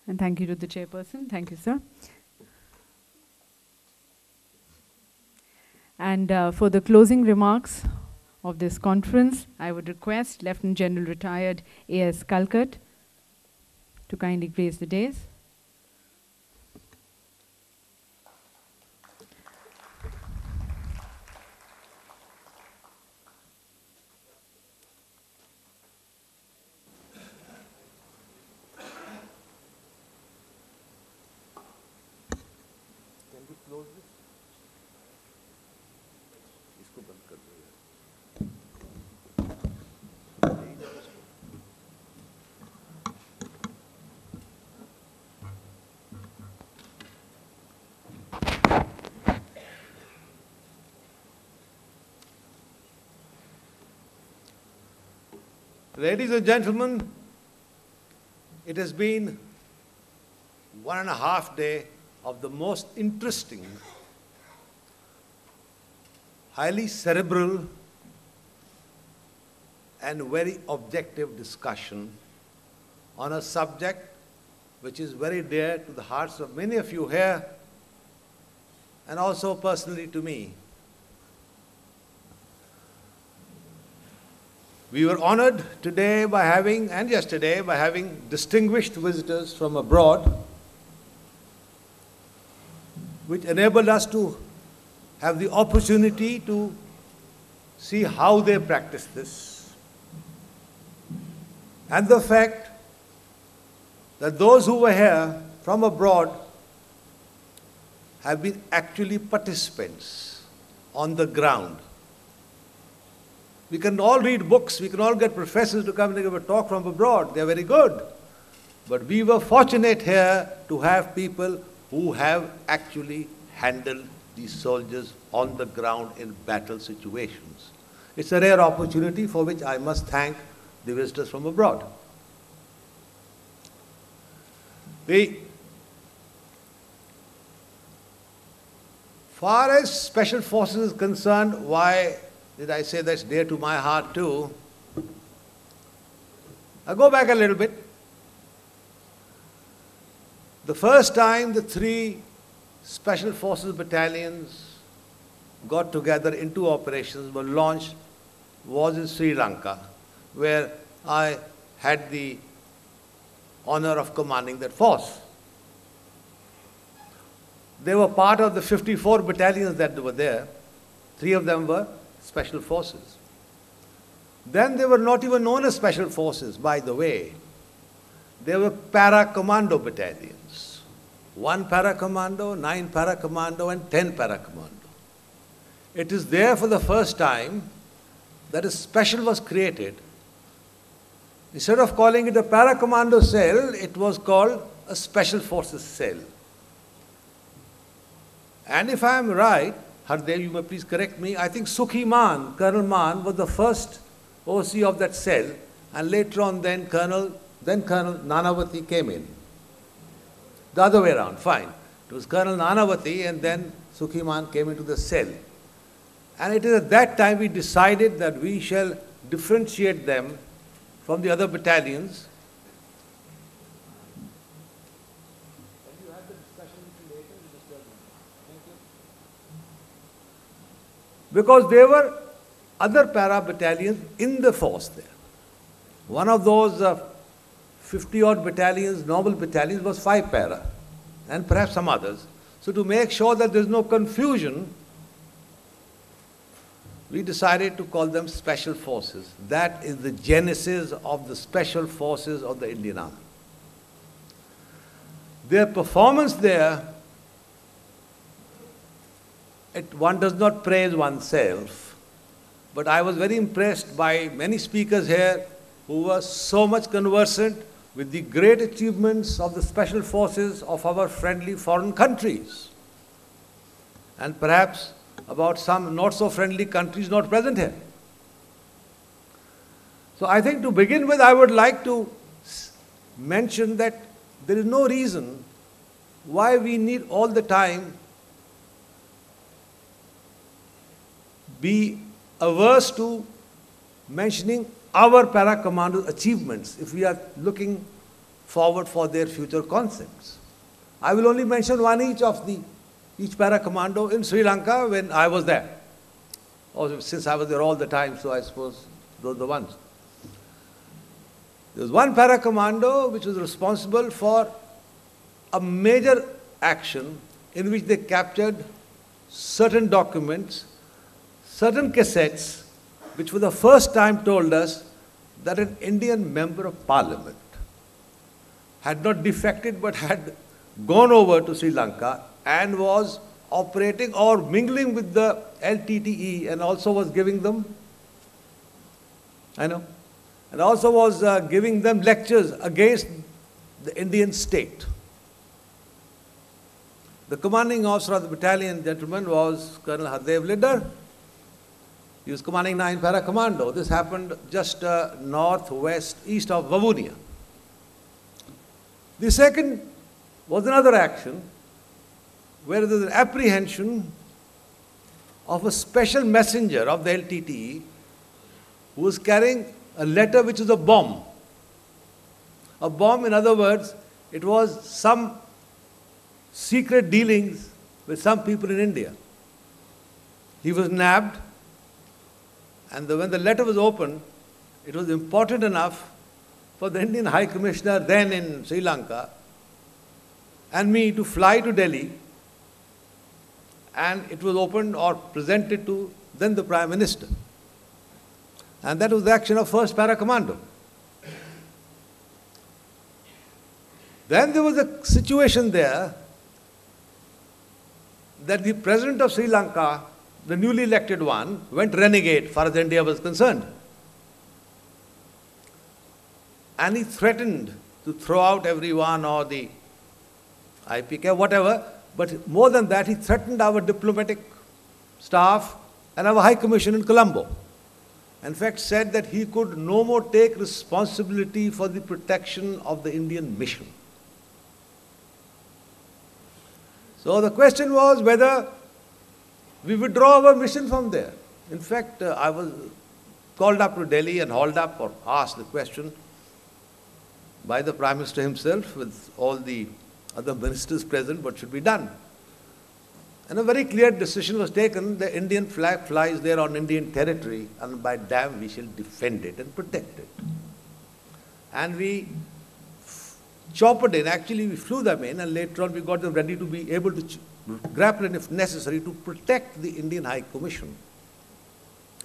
And thank you to the chairperson. Thank you, sir. And for the closing remarks of this conference, I would request Lieutenant General Retired A.S. Kalkat to kindly grace the dais. Ladies and gentlemen, it has been 1.5 days of the most interesting, highly cerebral, and very objective discussion on a subject which is very dear to the hearts of many of you here, and also personally to me. We were honored today by having, and yesterday, by having distinguished visitors from abroad, which enabled us to have the opportunity to see how they practice this. And the fact that those who were here from abroad have been actually participants on the ground. We can all read books, we can all get professors to come and give a talk from abroad. They're very good. But we were fortunate here to have people who have actually handled these soldiers on the ground in battle situations. It's a rare opportunity for which I must thank the visitors from abroad. Far as Special Forces is concerned, why did I say that's dear to my heart too? I'll go back a little bit. The first time the 3 Special Forces battalions got together into operations, were launched, was in Sri Lanka, where I had the honor of commanding that force. They were part of the 54 battalions that were there. 3 of them were Special Forces. Then they were not even known as Special Forces, by the way. They were para-commando battalions. 1 para-commando, 9 para-commando, and 10 para-commando. It is there for the first time that a special was created. Instead of calling it a para-commando cell, it was called a Special Forces cell. And if I am right, Hardev, you may please correct me, I think Sukhi Man, Colonel Man, was the first OC of that cell, and later on then Colonel Nanavati came in. The other way around, fine. It was Colonel Nanavati and then Sukhi Man came into the cell. And it is at that time we decided that we shall differentiate them from the other battalions. Because there were other para-battalions in the force there. One of those 50-odd battalions, normal battalions, was 5 para, and perhaps some others. So to make sure that there is no confusion, we decided to call them Special Forces. That is the genesis of the Special Forces of the Indian Army. Their performance there, one does not praise oneself, but I was very impressed by many speakers here who were so much conversant with the great achievements of the Special Forces of our friendly foreign countries, and perhaps about some not so friendly countries not present here. So I think to begin with, I would like to mention that there is no reason why we need all the time be averse to mentioning our para-commando achievements if we are looking forward for their future concepts. I will only mention one each para commando in Sri Lanka when I was there. Or since I was there all the time, so I suppose those are the ones. There was one para commando which was responsible for a major action in which they captured certain documents, certain cassettes, which for the first time told us that an Indian member of parliament had not defected but had gone over to Sri Lanka and was operating or mingling with the LTTE and also was giving them, and also was giving them lectures against the Indian state. The commanding officer of the battalion, gentlemen, was Colonel Hardev Liddar. He was commanding 9 Para Commando. This happened just east of Vavonia. The second was another action where there was an apprehension of a special messenger of the LTTE who was carrying a letter which was a bomb. A bomb, in other words, it was some secret dealings with some people in India. He was nabbed, and when the letter was opened, it was important enough for the Indian High Commissioner then in Sri Lanka and me to fly to Delhi, and it was opened or presented to then the Prime Minister. And that was the action of 1st Para Commando. Then there was a situation there that the President of Sri Lanka, the newly elected one, went renegade as far as India was concerned. And he threatened to throw out everyone or the IPK, whatever, but more than that, he threatened our diplomatic staff and our High Commission in Colombo. In fact, said that he could no more take responsibility for the protection of the Indian mission. So the question was whether we withdraw our mission from there. In fact, I was called up to Delhi and hauled up or asked the question by the Prime Minister himself with all the other ministers present, what should be done. And a very clear decision was taken. The Indian flag flies there on Indian territory, and by damn we shall defend it and protect it. And we chopped in. Actually, we flew them in, and later on we got them ready to be able to grapple in, if necessary, to protect the Indian High Commission.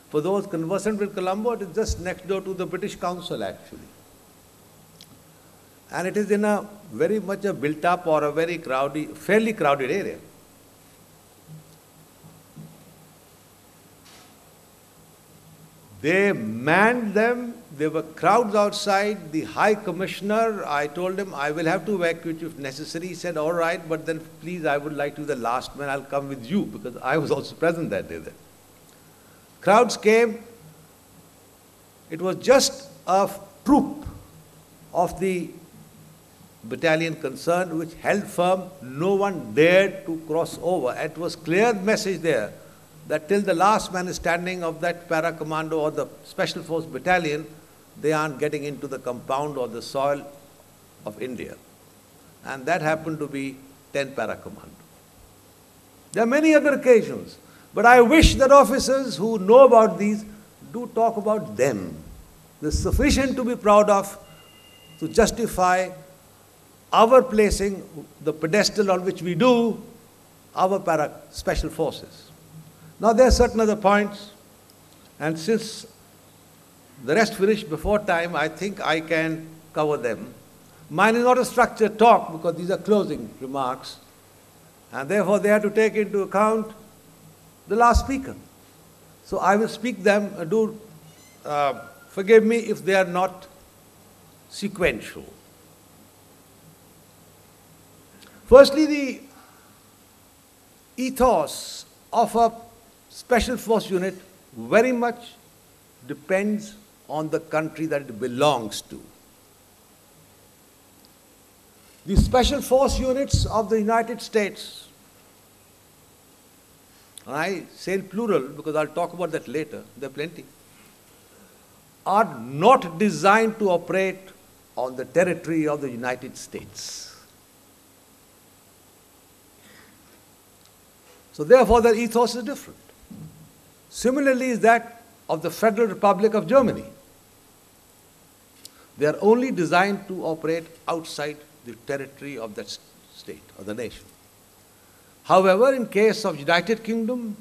For those conversant with Colombo, it is just next door to the British Council, actually. And it is in a very much a built-up or a very crowded, fairly crowded area. They manned them. There were crowds outside. The High Commissioner, I told him, I will have to evacuate you if necessary. He said, all right, but then please, I would like to be the last man. I'll come with you, because I was also present that day there. Crowds came. It was just a troop of the battalion concerned which held firm. No one dared to cross over. It was clear message there that till the last man is standing of that para commando or the special force battalion, they aren't getting into the compound or the soil of India. And that happened to be 10 para commando. There are many other occasions, but I wish that officers who know about these do talk about them. There's sufficient to be proud of to justify our placing the pedestal on which we do our para special forces. Now there are certain other points, and since the rest finished before time, I think I can cover them. Mine is not a structured talk because these are closing remarks, and therefore they have to take into account the last speaker. So I will speak them, forgive me if they are not sequential. Firstly, the ethos of a special force unit very much depends on the country that it belongs to. The special force units of the United States, and I say in plural because I'll talk about that later, there are plenty, are not designed to operate on the territory of the United States. So therefore, their ethos is different. Similarly is that of the Federal Republic of Germany. They are only designed to operate outside the territory of that state or the nation. However, in case of United Kingdom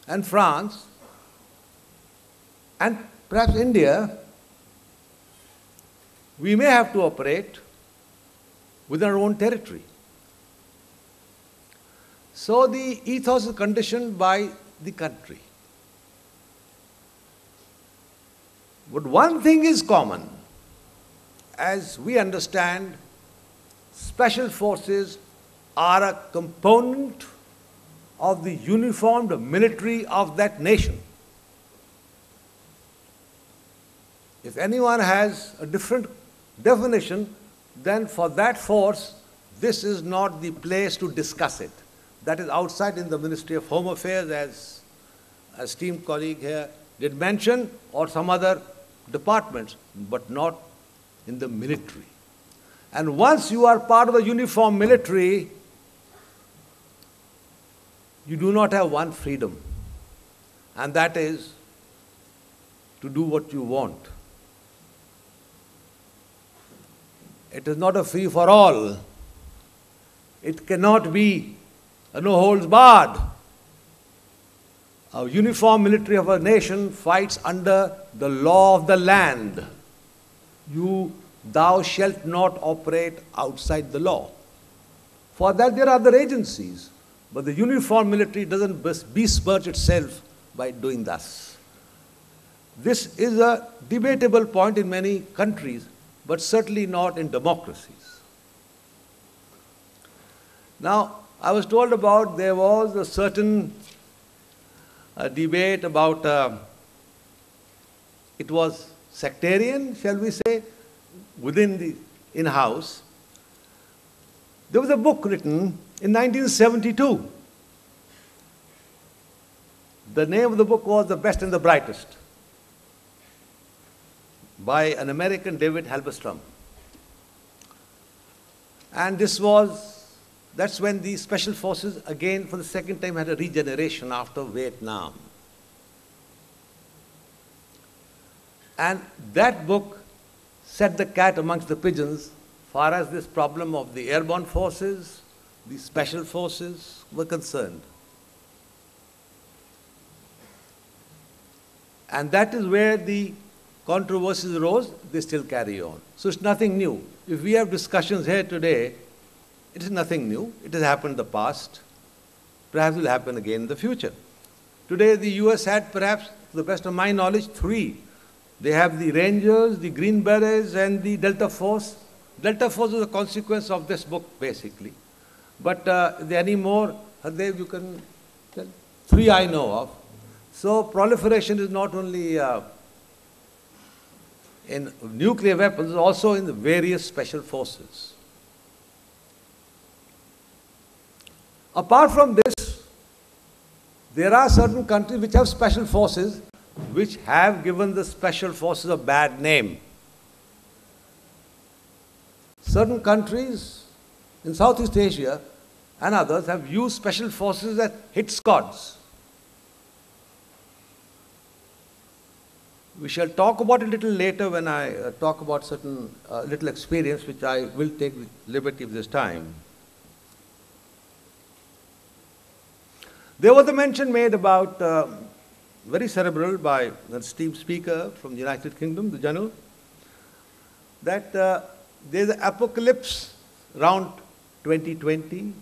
and France and perhaps India, we may have to operate within our own territory. So the ethos is conditioned by the country. But one thing is common. As we understand, special forces are a component of the uniformed military of that nation. If anyone has a different definition, then for that force, this is not the place to discuss it. That is outside in the Ministry of Home Affairs, as a esteemed colleague here did mention, or some other departments, but not in the military. And once you are part of the uniform military, you do not have one freedom, and that is to do what you want. It is not a free-for-all. It cannot be a no-holds-barred. A uniform military of a nation fights under the law of the land. Thou shalt not operate outside the law. For that there are other agencies, but the uniform military doesn't besmirch itself by doing thus. This is a debatable point in many countries, but certainly not in democracies. Now, I was told about there was a certain debate about, it was sectarian, shall we say, within the in-house. There was a book written in 1972. The name of the book was The Best and the Brightest, by an American, David Halberstam. And that's when the special forces again for the second time had a regeneration after Vietnam. And that book set the cat amongst the pigeons far as this problem of the airborne forces, the special forces were concerned. And that is where the controversies arose. They still carry on. So it's nothing new. If we have discussions here today, it is nothing new. It has happened in the past. Perhaps it will happen again in the future. Today the US had, perhaps, to the best of my knowledge, 3. They have the Rangers, the Green Berets, and the Delta Force. Delta Force is a consequence of this book, basically. But is there any more? Hardev, you can tell? 3 I know of. So proliferation is not only in nuclear weapons, also in the various special forces. Apart from this, there are certain countries which have special forces which have given the special forces a bad name. Certain countries in Southeast Asia and others have used special forces as hit squads. We shall talk about it a little later when I talk about certain little experience which I will take the liberty of this time. There was a mention made about, very cerebral by the esteemed speaker from the United Kingdom, the General, that there is an apocalypse around 2020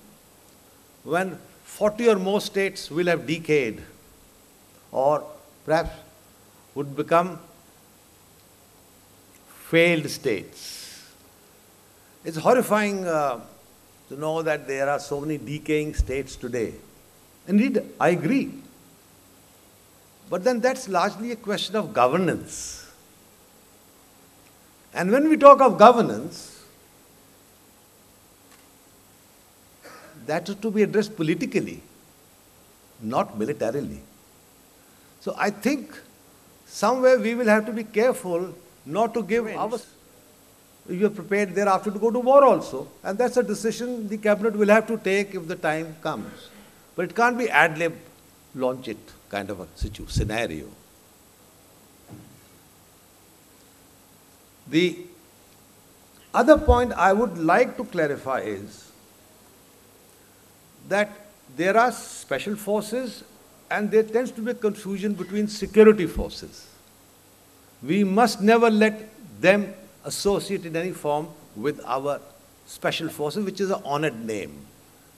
when 40 or more states will have decayed or perhaps would become failed states. It's horrifying to know that there are so many decaying states today. Indeed, I agree. But then that's largely a question of governance. And when we talk of governance, that is to be addressed politically, not militarily. So I think somewhere we will have to be careful not to give our... you are prepared thereafter to go to war also. And that's a decision the cabinet will have to take if the time comes. But it can't be ad lib, launch it kind of a scenario. The other point I would like to clarify is that there are special forces and there tends to be a confusion between security forces. We must never let them associate in any form with our special forces, which is an honored name,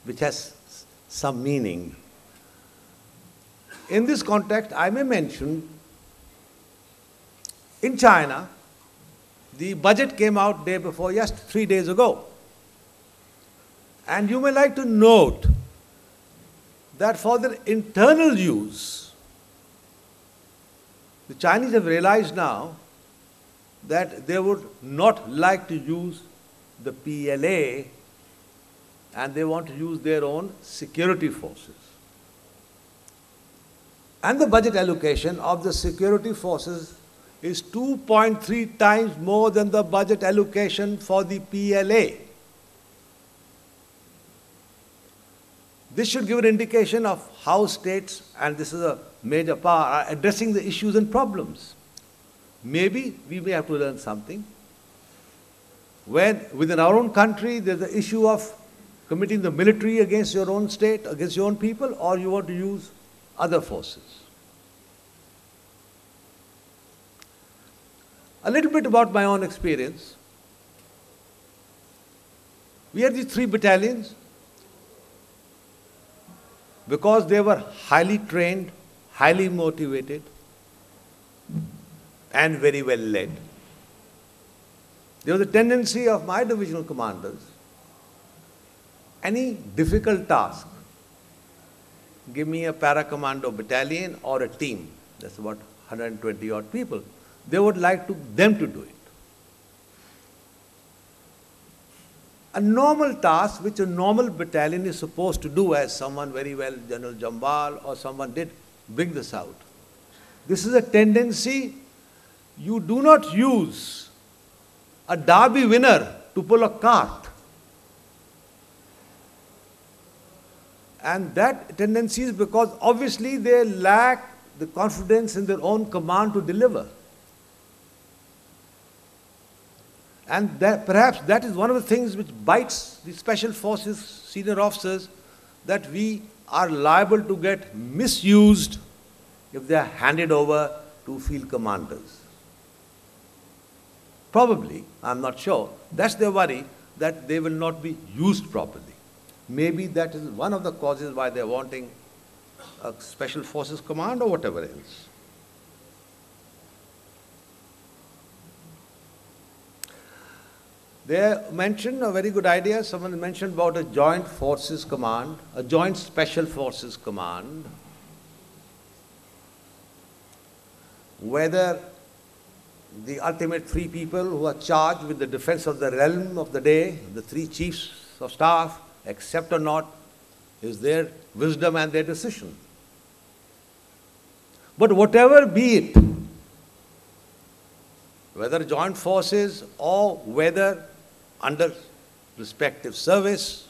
which has some meaning. In this context, I may mention, in China, the budget came out day before, just 3 days ago. And you may like to note that for their internal use, the Chinese have realized now that they would not like to use the PLA and they want to use their own security forces. And the budget allocation of the security forces is 2.3 times more than the budget allocation for the PLA. This should give an indication of how states, and this is a major power, are addressing the issues and problems. Maybe we may have to learn something. When within our own country there's the issue of committing the military against your own state, against your own people, or you want to use other forces. A little bit about my own experience. We had these 3 battalions. Because they were highly trained, highly motivated, and very well led. There was a tendency of my divisional commanders, any difficult task, give me a para-commando battalion or a team, that's about 120 odd people, they would like them to do it. A normal task which a normal battalion is supposed to do, as someone very well, General Jambal or someone did bring this out. This is a tendency. You do not use a derby winner to pull a cart. And that tendency is because obviously they lack the confidence in their own command to deliver. And perhaps that is one of the things which bites the special forces senior officers, that we are liable to get misused if they are handed over to field commanders. Probably, I'm not sure, that's their worry, that they will not be used properly. Maybe that is one of the causes why they're wanting a special forces command or whatever else. They mentioned a very good idea. Someone mentioned about a joint forces command, a joint special forces command, whether the ultimate 3 people who are charged with the defense of the realm of the day, the 3 chiefs of staff, accept or not, is their wisdom and their decision. But whatever be it, whether joint forces or whether under respective service,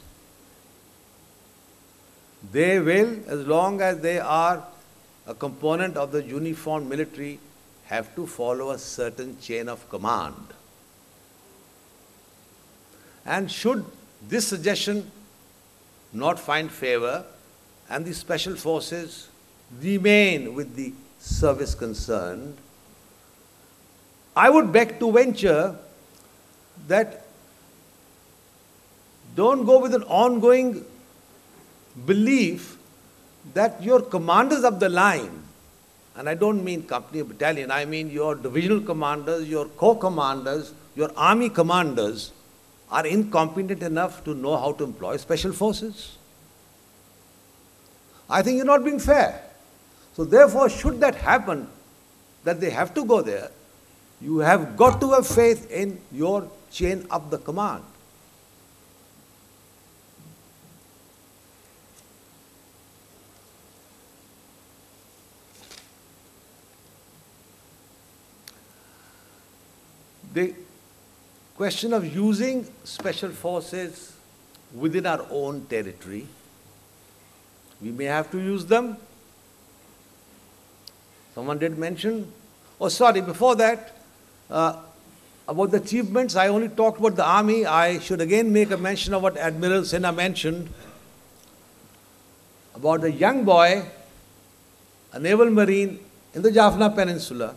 they will, as long as they are a component of the uniformed military, have to follow a certain chain of command. And should this suggestion not find favor and the special forces remain with the service concerned, I would beg to venture that don't go with an ongoing belief that your commanders of the line, and I don't mean company or battalion, I mean your divisional commanders, your corps commanders, your army commanders are incompetent enough to know how to employ special forces. I think you're not being fair. So therefore, should that happen, that they have to go there, you have got to have faith in your chain of the command. question of using special forces within our own territory. We may have to use them. Someone did mention, oh sorry, before that, about the achievements, I only talked about the army. I should again make a mention of what Admiral Sinha mentioned about a young boy, a naval marine in the Jaffna Peninsula.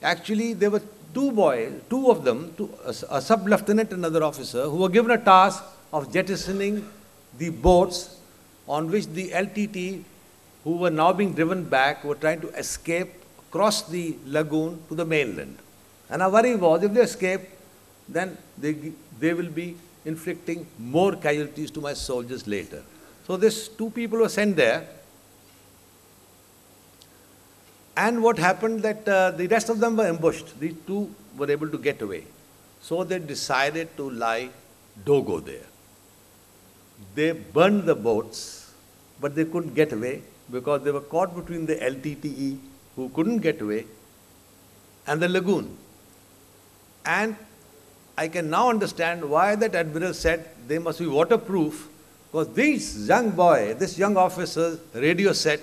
Actually, there were two of them, a sub-lieutenant and another officer, who were given a task of jettisoning the boats on which the LTT, who were now being driven back, were trying to escape across the lagoon to the mainland. And our worry was, if they escape, then they will be inflicting more casualties to my soldiers later. So these two people were sent there. And what happened that the rest of them were ambushed. These two were able to get away. So they decided to lie dogo there. They burned the boats, but they couldn't get away because they were caught between the LTTE, who couldn't get away, and the lagoon. And I can now understand why that admiral said they must be waterproof, because this young officer's radio set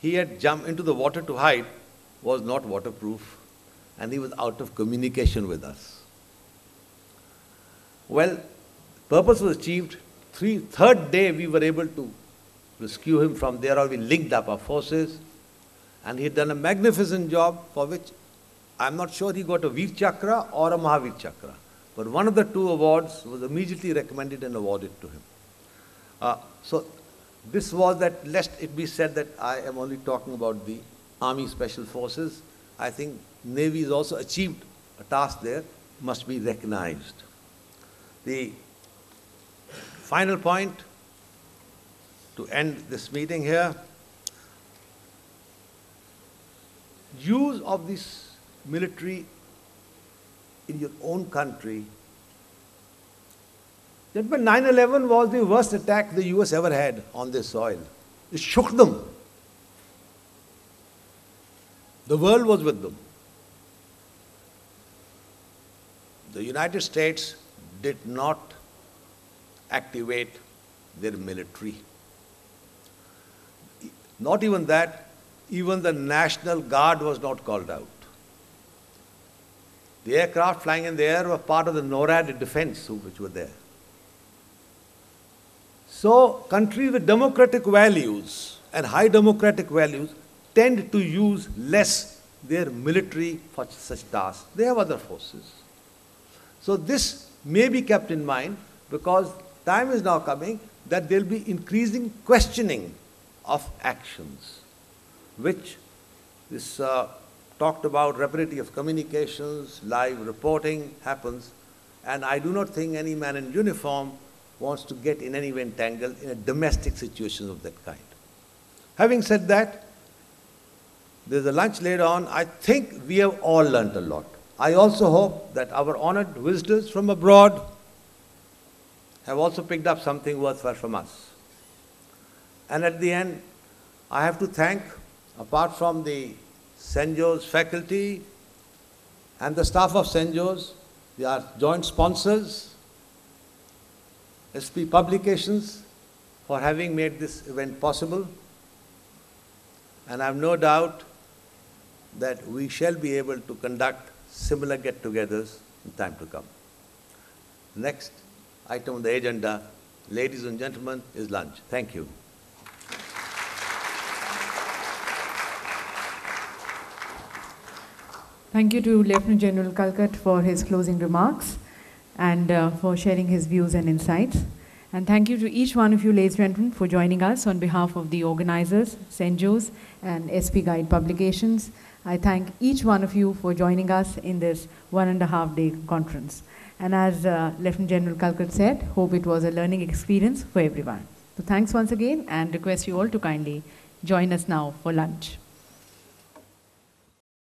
he had jumped into the water to hide was not waterproof, and he was out of communication with us. Well, purpose was achieved. Third day we were able to rescue him from there, or we linked up our forces, and he had done a magnificent job for which I'm not sure he got a Veer Chakra or a Mahavir Chakra, but one of the two awards was immediately recommended and awarded to him. So this was that, lest it be said that I am only talking about the Army Special Forces. I think Navy has also achieved a task there, must be recognized. The final point to end this meeting here, use of this military in your own country. Gentlemen, 9/11 was the worst attack the US ever had on this soil. It shook them. The world was with them. The United States did not activate their military. Not even that, even the National Guard was not called out. The aircraft flying in the air were part of the NORAD defense which were there. So countries with democratic values and high democratic values tend to use less their military for such tasks. They have other forces. So this may be kept in mind, because time is now coming that there will be increasing questioning of actions, which this talked about rapidity of communications, live reporting happens, and I do not think any man in uniform wants to get in any way entangled in a domestic situation of that kind. Having said that, there's a lunch later on. I think we have all learnt a lot. I also hope that our honored visitors from abroad have also picked up something worthwhile from us. And at the end, I have to thank, apart from the CENJOWS faculty and the staff of CENJOWS, they are joint sponsors, SP Publications, for having made this event possible. And I have no doubt that we shall be able to conduct similar get-togethers in time to come. Next item on the agenda, ladies and gentlemen, is lunch. Thank you. Thank you to Lieutenant General Kalkat for his closing remarks and for sharing his views and insights. And thank you to each one of you, ladies and gentlemen, for joining us on behalf of the organizers, CENJOWS and SP Guide Publications. I thank each one of you for joining us in this 1.5-day conference. And as Lieutenant General Kalkat said, hope it was a learning experience for everyone. So thanks once again, and request you all to kindly join us now for lunch.